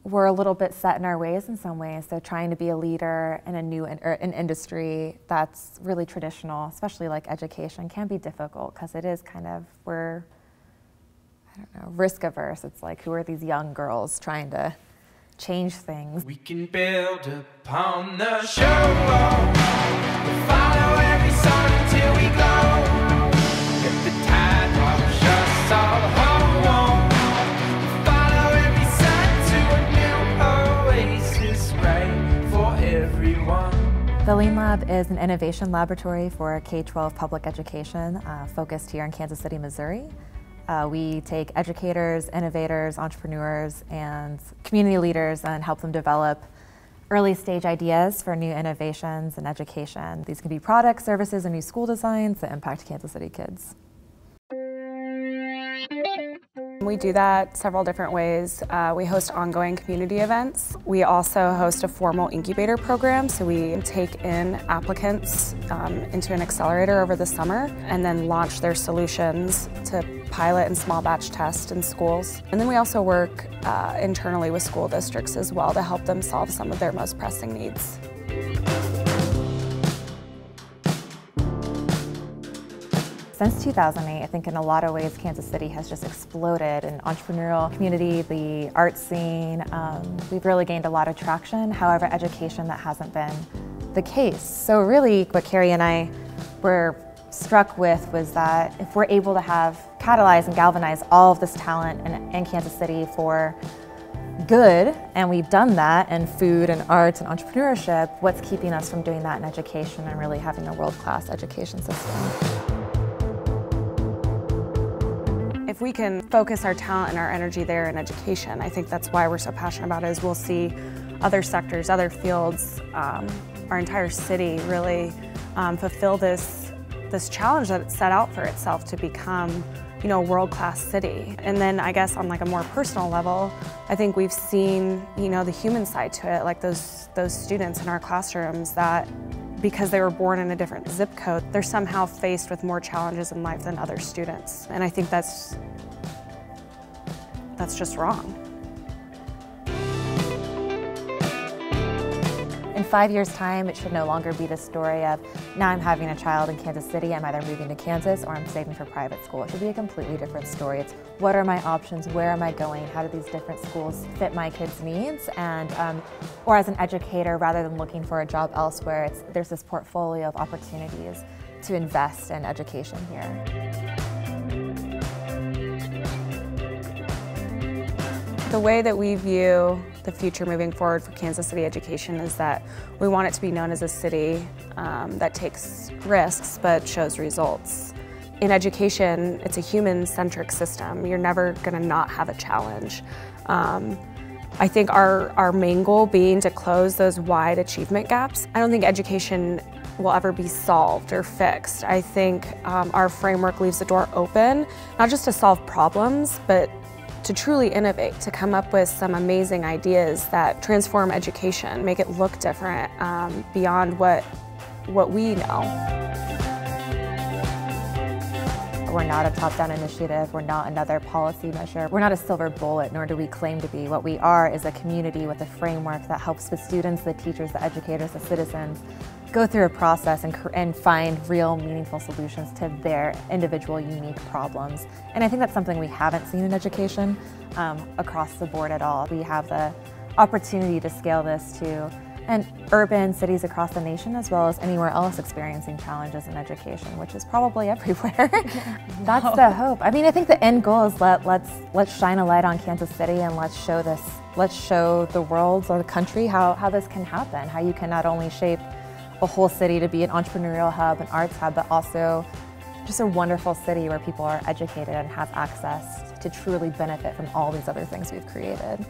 we're a little bit set in our ways in some ways. So trying to be a leader in a new an industry that's really traditional, especially like education, can be difficult because it is kind of, we're, I don't know, risk averse. It's like, who are these young girls trying to change things? We can build upon the show. We'll follow every song until we go. If the tide wash us all home, we'll follow every sign to a new oasis right for everyone. The Lean Lab is an innovation laboratory for K-12 public education focused here in Kansas City, Missouri. We take educators, innovators, entrepreneurs, and community leaders and help them develop early stage ideas for new innovations in education. These can be products, services, and new school designs that impact Kansas City kids. We do that several different ways. We host ongoing community events. We also host a formal incubator program, so we take in applicants into an accelerator over the summer and then launch their solutions to pilot and small batch test in schools. And then we also work internally with school districts as well to help them solve some of their most pressing needs. Since 2008, I think in a lot of ways Kansas City has just exploded in entrepreneurial community, the art scene. We've really gained a lot of traction. However, education, that hasn't been the case. So really what Carrie and I were struck with was that if we're able to catalyze and galvanize all of this talent in Kansas City for good, and we've done that in food and arts and entrepreneurship, what's keeping us from doing that in education and really having a world-class education system? If we can focus our talent and our energy there in education, I think that's why we're so passionate about it, is we'll see other sectors, other fields, our entire city really fulfill this challenge that it set out for itself to become, you know, a world-class city. And then I guess on like a more personal level, I think we've seen, you know, the human side to it, like those students in our classrooms that, because they were born in a different zip code, they're somehow faced with more challenges in life than other students. And I think that's just wrong. In 5 years' time, it should no longer be the story of, now I'm having a child in Kansas City, I'm either moving to Kansas or I'm saving for private school. It should be a completely different story. It's, what are my options, where am I going, how do these different schools fit my kids' needs? And, or as an educator, rather than looking for a job elsewhere, there's this portfolio of opportunities to invest in education here. The way that we view the future moving forward for Kansas City education is that we want it to be known as a city that takes risks but shows results. In education, it's a human-centric system. You're never going to not have a challenge. I think our main goal being to close those wide achievement gaps. I don't think education will ever be solved or fixed. I think our framework leaves the door open, not just to solve problems, but to truly innovate, to come up with some amazing ideas that transform education, make it look different beyond what we know. We're not a top-down initiative, we're not another policy measure, we're not a silver bullet, nor do we claim to be. What we are is a community with a framework that helps the students, the teachers, the educators, the citizens go through a process and find real meaningful solutions to their individual unique problems. And I think that's something we haven't seen in education across the board at all. We have the opportunity to scale this to urban cities across the nation, as well as anywhere else experiencing challenges in education, which is probably everywhere. That's the hope. I mean, I think the end goal is let's shine a light on Kansas City and let's show the world or the country how this can happen, how you can not only shape a whole city to be an entrepreneurial hub, an arts hub, but also just a wonderful city where people are educated and have access to truly benefit from all these other things we've created.